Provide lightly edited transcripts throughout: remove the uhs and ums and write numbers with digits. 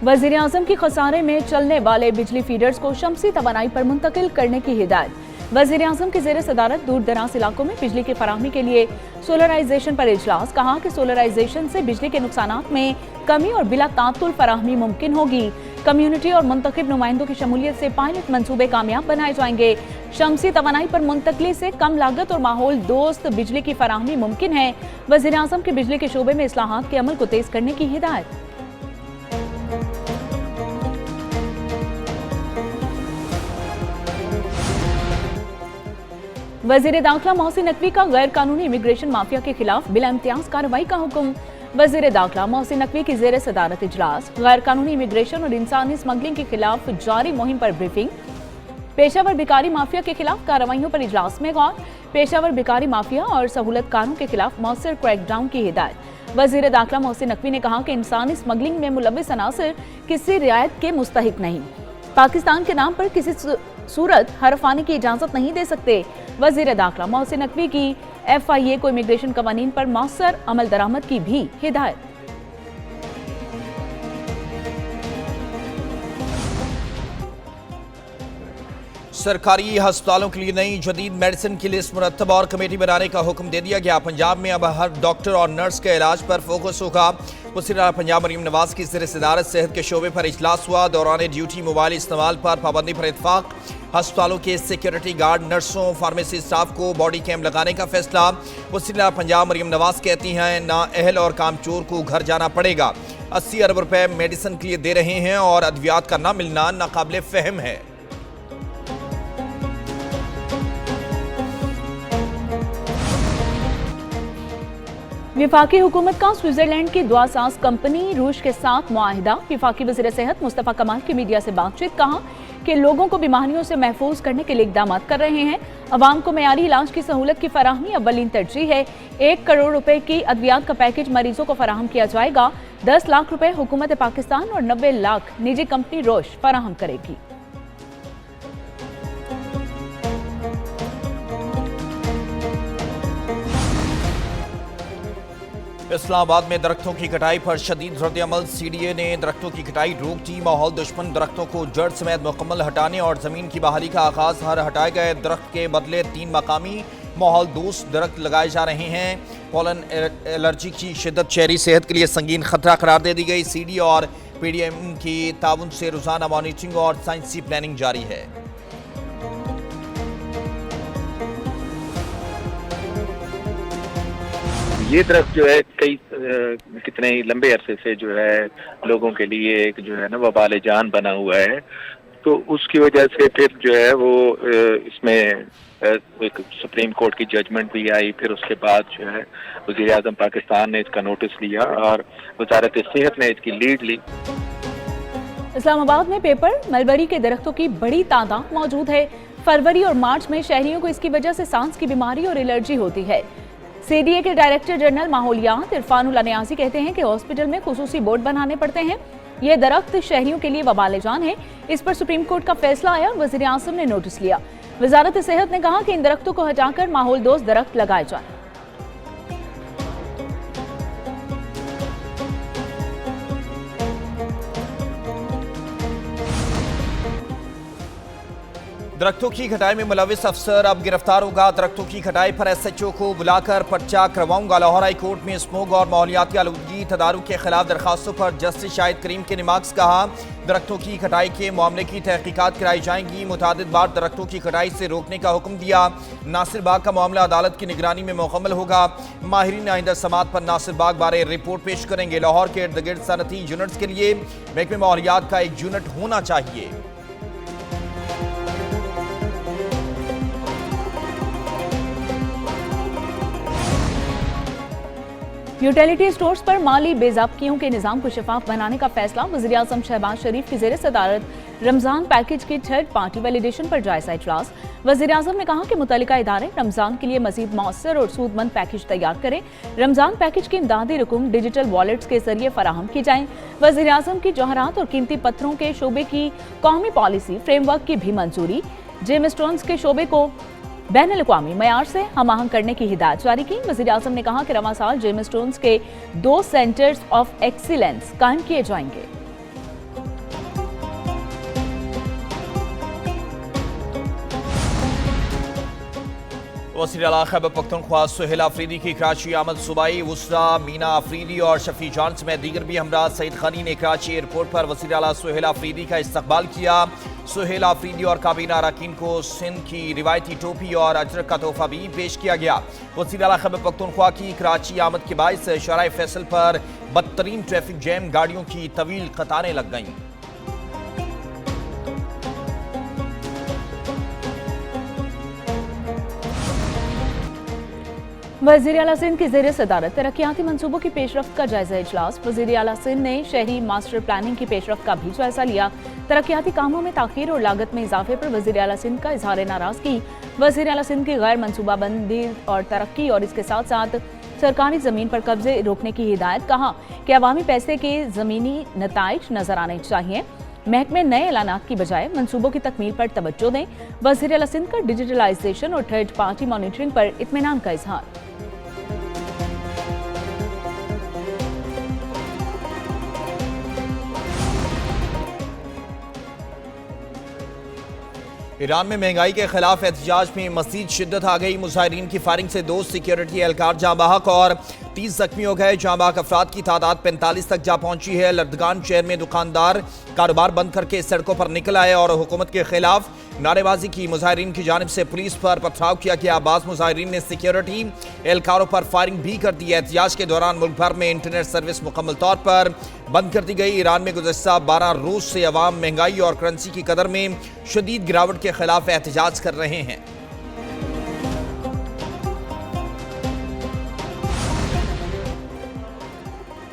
वजीर आजम की खसारे में चलने वाले बिजली फीडर्स को शमसी तवानाई पर मुंतकिल करने की हिदायत। वजीर आजम के जेर सदारत दूर दराज इलाकों में बिजली की फराहमी के लिए सोलराइजेशन पर इजलास। कहा कि सोलराइजेशन से बिजली के नुकसानात में कमी और बिला तातुल फराहमी मुमकिन होगी। कम्युनिटी और मुंतखब नुमाइंदों की शमूलियत से पायलट मंसूबे कामयाब बनाए जाएंगे। शमसी तवानाई पर मुंतकली से कम लागत और माहौल दोस्त बिजली की फराहमी मुमकिन है। वजीर आजम की बिजली के शोबे में इस्लाहात के अमल को तेज करने की हिदायत। वजीर दाखिला मोहसिन नकवी का गैर कानूनी इमिग्रेशन माफिया के खिलाफ बिला इम्तियाज कार्रवाई का हुक्म। वजीर दाखिला मोहसिन नकवी की जेर सदारत इजलास। गैर कानूनी इमिग्रेशन और इंसानी स्मगलिंग के खिलाफ जारी मुहिम पर ब्रीफिंग। पेशावर भिखारी माफिया के खिलाफ कार्रवाइयों पर इजलास में गौर। पेशावर भिखारी माफिया और सहूलतकारों के खिलाफ मौसर क्रैकडाउन की हिदायत। वजीर दाखिला मोहसिन नकवी ने कहा कि इंसानी स्मगलिंग में मुलव्विस अनासर किसी रियायत के मुस्तहिक नहीं। पाकिस्तान के नाम पर किसी सूरत हरफाने की इजाजत नहीं दे सकते। वजीर दाखिला मोहसिन नकवी की FIA को इमिग्रेशन कवानीन पर मौसर अमल दरामद की भी हिदायत। सरकारी अस्पतालों के लिए नई जदीद मेडिसिन की लिस्ट मुरतब और कमेटी बनाने का हुक्म दे दिया गया। पंजाब में अब हर डॉक्टर और नर्स के इलाज पर फोकस होगा। वज़ीर पंजाब मरीम नवाज की ज़ेर सदारत सेहत के शोबे पर इजलास हुआ। दौरान ड्यूटी मोबाइल इस्तेमाल पर पाबंदी पर इतफाक। अस्पतालों के सिक्योरिटी गार्ड, नर्सों, फार्मेसी स्टाफ को बॉडी कैम लगाने का फैसला। वज़ीर पंजाब मरीम नवाज कहती हैं ना अहल और कामचोर को घर जाना पड़ेगा। 80 अरब रुपए मेडिसिन के लिए दे रहे हैं और अद्वियात का ना मिलना नाकाबिले फहम है। विफाकी हुकूमत का स्विट्जरलैंड की दुआसाज कंपनी रूस के साथ मुआहिदा। विफाकी वज़ीर सेहत मुस्तफ़ा कमाल की मीडिया से बातचीत। कहा कि लोगों को बीमारियों से महफूज करने के लिए इक़दाम कर रहे हैं। अवाम को मेयारी इलाज की सहूलत की फराहमी अव्वलीन तरजीह है। 1 करोड़ रुपए की अद्वियात का पैकेज मरीजों को फराहम किया जाएगा। 10 लाख रुपए हुकूमत पाकिस्तान और 90 लाख निजी कंपनी रोश फराहम करेगी। इस्लामाबाद में दरख्तों की कटाई पर शदीद रद्द-ए-अमल। CDA ने दरख्तों की कटाई रोक दी। माहौल दुश्मन दरख्तों को जड़ समेत मुकम्मल हटाने और ज़मीन की बहाली का आगाज। हर हटाए गए दरख्त के बदले 3 मकामी माहौल दोस्त दरख्त लगाए जा रहे हैं। पोलन एलर्जी की शिद्दत शहरी सेहत के लिए संगीन खतरा करार दे दी गई। CDA और PDM की ताउन से रोजाना मॉनिटरिंग और साइंसी प्लानिंग जारी है। ये दरख्त जो है कितने ही लंबे अरसे से जो है लोगों के लिए एक जो है ना वबाल जान बना हुआ है। तो उसकी वजह से फिर जो है वो इसमें एक सुप्रीम कोर्ट की जजमेंट भी आई। फिर उसके बाद जो है वज़ीर आज़म पाकिस्तान ने इसका नोटिस लिया और वज़ारत सेहत ने इसकी लीड ली। इस्लामाबाद में पेपर मलबरी के दरख्तों की बड़ी तादाद मौजूद है। फरवरी और मार्च में शहरियों को इसकी वजह से सांस की बीमारी और एलर्जी होती है। CDA के डायरेक्टर जनरल माहौलियात इरफानुल्लाह नियाज़ी कहते हैं कि हॉस्पिटल में खुसूसी बोर्ड बनाने पड़ते हैं। ये दरख्त शहरियों के लिए वबाल जान है। इस पर सुप्रीम कोर्ट का फैसला आया और वज़ीर आज़म ने नोटिस लिया। वजारत सेहत ने कहा कि इन दरख्तों को हटाकर माहौल दोस्त दरख्त लगाए जाए। दरख्तों की कटाई में मुलविस अफसर अब गिरफ्तार होगा। दरख्तों की कटाई पर SHO को बुलाकर पर्चा करवाऊंगा। लाहौर हाई कोर्ट में स्मोक और माहौलियाती आलूदगी तदारुक के खिलाफ दरखास्तों पर जस्टिस शाहिद करीम के निमाक्स। कहा दरख्तों की कटाई के मामले की तहकीकात कराई जाएंगी। मुतादिद बार दरख्तों की कटाई से रोकने का हुक्म दिया। नासिर बाग का मामला अदालत की निगरानी में मुकम्मल होगा। माहिरीन आइंदा समात पर नासिर बाग बारे रिपोर्ट पेश करेंगे। लाहौर के इर्द गिर्द सनती यूनिट्स के लिए महकमे माहौलियात का एक यूनिट होना चाहिए। यूटिलिटी स्टोर्स पर माली बेज़ाब्तियों के निज़ाम को शफाफ बनाने का फैसला। वज़ीर आज़म शहबाज शरीफ की ज़ेर सदारत रमज़ान पैकेज की 3rd पार्टी वैलिडेशन पर जायज़ा इजलास। वज़ीर आज़म ने कहा कि मुतल्लिका इदारे रमज़ान के लिए मज़ीद मौसर और सूदमंद पैकेज तैयार करें। रमज़ान पैकेज की इमदादी रकूम डिजिटल वॉलेट्स के जरिए फराहम की जाएं। वज़ीर आज़म की जवाहरात और कीमती पत्थरों के शोबे की कौमी पॉलिसी फ्रेमवर्क की भी मंजूरी। जेम स्टोन्स के शोबे को बैनुल-अक़वामी मयार से हम आहंग करने की हिदायत जारी की। वज़ीर आज़म ने कहा कि रवां साल जेम स्टोन्स के 2 सेंटर्स ऑफ एक्सीलेंस कायम किए जाएंगे। वज़ीर आला खैबर पख्तूनख्वा सुहेल आफरीदी की कराची आमद सूबाई वुसरा मीना आफरीदी और शफी जान समेत दीगर भी हमरा सईद खानी ने कराची एयरपोर्ट पर वज़ीर आला सुहेल आफरीदी का इस्तकबाल किया। सुहेल आफरीदी और काबीना अरकान को सिंध की रिवायती टोपी और अजरक का तोहफा भी पेश किया गया। वज़ीर आला खैबर पख्तूनख्वा की कराची आमद के बाइस शराय फैसल पर बदतरीन ट्रैफिक जैम, गाड़ियों की तवील कतारें लग गईं। वज़ीर आला सिंध की ज़ेर सदारत तरक्याती मनसूबों की पेशरफ्त का जायजा इजलास। वज़ीर आला सिंध ने शहरी मास्टर प्लानिंग की पेशरफ्त का भी जायजा लिया। तरक्याती कामों में ताख़ीर और लागत में इजाफे पर वज़ीर आला सिंध का इजहार नाराज़गी। वज़ीर आला सिंध की गैर मनसूबाबंदी और तरक्की और इसके साथ साथ सरकारी ज़मीन पर कब्जे रोकने की हिदायत। कहा कि अवामी पैसे के ज़मीनी नताइज नजर आने चाहिए। महकमे नए ऐलानात की बजाय मनसूबों की तकमील पर तवज्जो दें। वज़ीर आला सिंध का डिजिटलाइजेशन और थर्ड पार्टी मॉनिटरिंग पर इत्मीनान का इजहार। ईरान में महंगाई के खिलाफ एहतजाज में मज़ीद शिद्दत आ गई। मुजाहिरीन की फायरिंग से 2 सिक्योरिटी एहलकार जाँ बहक और 30 जख्मी हो गए। जाँ बहक अफराद की तादाद 45 तक जा पहुंची है। लर्दगान शहर में दुकानदार कारोबार बंद करके सड़कों पर निकल आए और हुकूमत के खिलाफ नारेबाजी की। मुजाहिरीन की जानिब से पुलिस पर पथराव किया गया। बाज़ मुजाहिरीन ने सिक्योरिटी एहलकारों पर फायरिंग भी कर दी। एहतजाज के दौरान मुल्क भर में इंटरनेट सर्विस मुकम्मल तौर पर बंद कर दी गई। ईरान में गुज़श्ता 12 रोज से अवाम महंगाई और करेंसी की कदर में शदीद गिरावट के खिलाफ एहतजाज कर रहे हैं।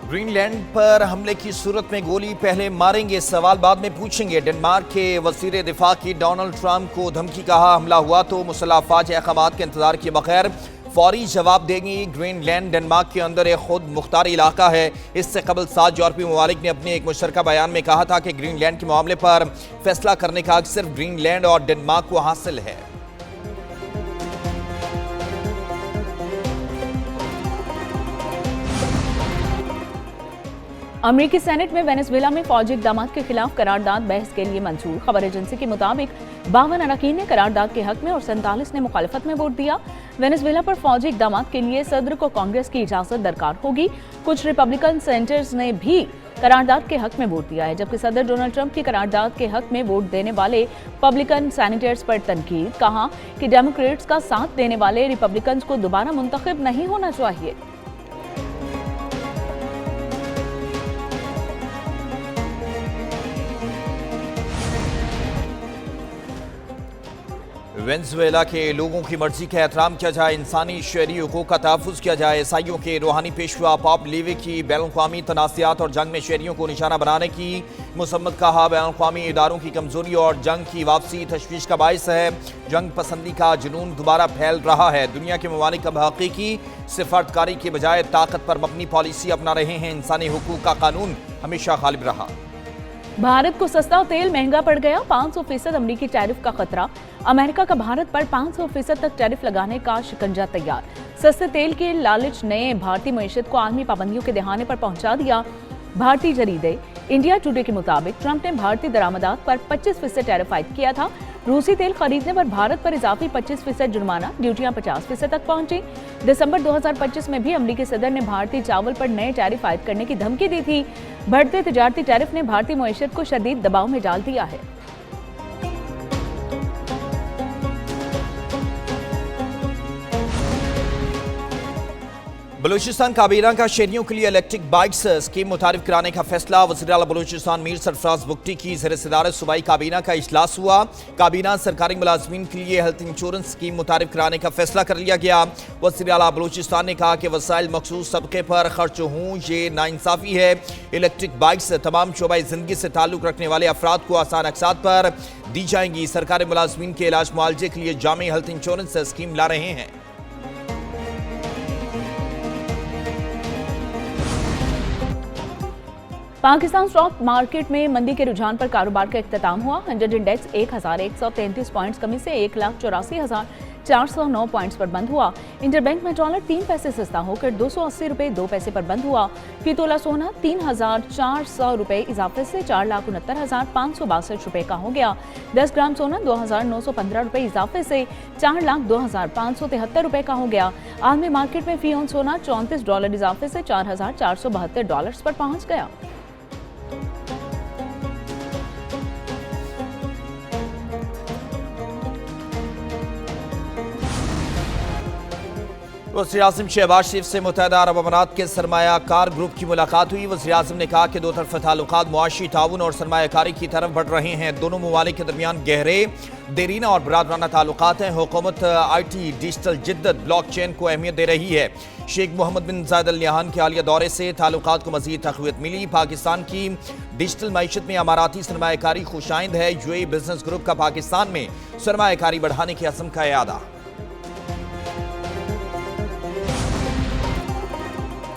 ग्रीनलैंड पर हमले की सूरत में गोली पहले मारेंगे, सवाल बाद में पूछेंगे। डेनमार्क के वज़ीर दिफा की डोनाल्ड ट्रंप को धमकी। कहा हमला हुआ तो मुसल्लह अफवाज अहकामात के इंतजार किए बगैर फौरी जवाब देंगी। ग्रीनलैंड डेनमार्क के अंदर एक खुद मुख्तार इलाका है। इससे कबल 7 यूरोपीय ममालिक ने अपने एक मुश्तरका बयान में कहा था कि ग्रीनलैंड के मामले पर फैसला करने का हक सिर्फ ग्रीनलैंड और डेनमार्क को हासिल है। अमेरिकी सेनेट में वेनेजुएला में फौजी इक़दामात के खिलाफ करारदाद बहस के लिए मंजूर। खबर एजेंसी के मुताबिक 52 अरकान ने करारदाद के हक में और 47 ने मुखालिफत में वोट दिया। वेनेजुएला पर फौजी इक़दामात के लिए सदर को कांग्रेस की इजाजत दरकार होगी। कुछ रिपब्लिकन सेनेटर्स ने भी करारदाद के हक में वोट दिया है, जबकि सदर डोनाल्ड ट्रंप की करारदाद के हक में वोट देने वाले रिपब्लिकन सेनेटर्स पर तनकीद। कहा कि डेमोक्रेट्स का साथ देने वाले रिपब्लिकन को दोबारा मुंतखब नहीं होना चाहिए। वेनेजुएला के लोगों की मर्जी का एहतराम किया जाए, इंसानी शहरी हुकूक का तहफ़्फ़ुज़ किया जाए। ईसाइयों के रूहानी पेशवा पाप लीवे की बैनुल-अक़वामी तनाज़ात और जंग में शहरियों को निशाना बनाने की मुसम्मत। कहा बैनुल-अक़वामी इदारों की कमज़ोरी और जंग की वापसी तशवीश का बाइस है। जंग पसंदी का जुनून दोबारा फैल रहा है। दुनिया के ममालिक अब हक़ीक़ी सिफारतकारी के बजाय ताकत पर मबनी पॉलिसी अपना रहे हैं। इंसानी हुकूक का कानून हमेशा गालिब रहा। भारत को सस्ता तेल महंगा पड़ गया। 500% अमरीकी टैरिफ का खतरा। अमेरिका का भारत पर 500% तक टैरिफ लगाने का शिकंजा तैयार। सस्ते तेल के लालच ने भारतीय मईशत को आलमी पाबंदियों के दहाने पर पहुंचा दिया। भारतीय जरीदे इंडिया टुडे के मुताबिक ट्रंप ने भारतीय दरामदात पर 25% टैरिफ आयद किया था। रूसी तेल खरीदने पर भारत पर इजाफी 25% जुर्माना, ड्यूटियां 50% तक पहुंची। दिसंबर 2025 में भी अमरीकी सदर ने भारतीय चावल पर नए टैरिफ आयद करने की धमकी दी थी। बढ़ते तिजारती टैरिफ ने भारतीय मईशत को शदीद दबाव में डाल दिया है। बलूचिस्तान काबीना का शहरियों के लिए इलेक्ट्रिक बाइक्स स्कीम मुतारिफ कराने का फैसला। वज़ीर आला बलूचिस्तान मीर सरफराज बुगटी की ज़ेर सदारत सूबाई काबीना का इजलास हुआ। काबीना सरकारी मुलाजमीन के लिए हेल्थ इंश्योरेंस स्कीम मुतारिफ कराने का फैसला कर लिया गया। वज़ीर आला बलूचिस्तान ने कहा कि वसाइल मखसूस तबके पर खर्च हों, ये नाइंसाफ़ी है। इलेक्ट्रिक बाइक्स तमाम शोबाई ज़िंदगी से ताल्लुक़ रखने वाले अफराद को आसान अक़सात पर दी जाएंगी। सरकारी मुलाजमीन के इलाज मुआलजे के लिए जामी हेल्थ इंश्योरेंस स्कीम ला रहे हैं। पाकिस्तान स्टॉक मार्केट में मंदी के रुझान पर कारोबार का इख्तिताम हुआ। 100 इंडेक्स 1133 पॉइंट्स कमी से 1,84,000 409 पॉइंट्स पर बंद हुआ। इंटरबैंक में डॉलर 3 पैसे सस्ता होकर 280 रुपए 2 पैसे पर बंद हुआ। फी तोला सोना 3,400 रुपए इजाफे से 4,69,562 रुपए का हो गया। 10 ग्राम सोना 2,915 रुपए इजाफे से 4,02,573 रुपए का हो गया। आलमी मार्केट में फी ऑन सोना $34 इजाफे से $4,472 पर पहुंच गया। वज़ीर-ए-आज़म शहबाज शरीफ से मुत्तहिदा अरब अमारात के सरमायाकार ग्रुप की मुलाकात हुई। वज़ीर-ए-आज़म ने कहा कि दो तरफ़ा ताल्लुकात मुआशी ताउन और सरमायाकारी की तरफ बढ़ रहे हैं। दोनों ममालिक के दरमियान गहरे, देरीना और बरादराना ताल्लुकात हैं। हुकूमत IT, डिजिटल जिद्दत, ब्लॉकचेन को अहमियत दे रही है। शेख मोहम्मद बिन जायद अल नहयान के हालिया दौरे से ताल्लुकात को मज़ीद तक़वियत मिली। पाकिस्तान की डिजिटल मईशत में अमाराती सरमायाकारी खुशाइंद है। UAE बिजनेस ग्रुप का पाकिस्तान में सरमायाकारी बढ़ाने के अज़्म का इरादा।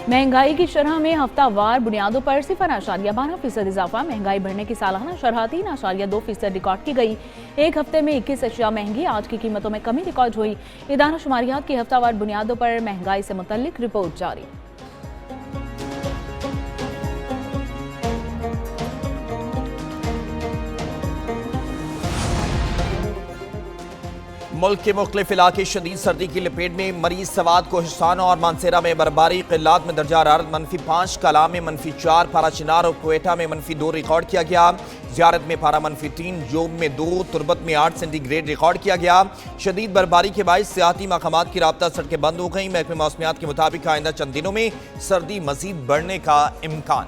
महंगाई की शरह में हफ्तावार बुनियादों पर 0.12% इजाफा। महंगाई बढ़ने की सालाना शरह 3.2% रिकॉर्ड की गई। एक हफ्ते में 21 अशिया महंगी, आज की कीमतों में कमी रिकॉर्ड हुई। इदारा शुमारियात की हफ्तावार बुनियादों पर महंगाई से मुतल्लिक रिपोर्ट जारी। मुल्क के मुख्तलिफ इलाके शदीद सर्दी की लपेट में। मरीज सवात, कोहिस्तान और मानसेरा में बर्फबारी। क़िल्लात में दर्जा हरारत -5, कलाम में -4, पारा चिनार और क्वेटा में -2 रिकॉर्ड किया गया। ज़ियारत में पारा -3, जोब में 2, तुरबत में 8 सेंटीग्रेड रिकॉर्ड किया गया। शदीद बर्फबारी के बायस सियाहती मकामात की राब्ता सड़कें बंद हो गई। महकमे मौसमियात के मुताबिक आइंदा चंद दिनों में सर्दी मजीद बढ़ने का इम्कान।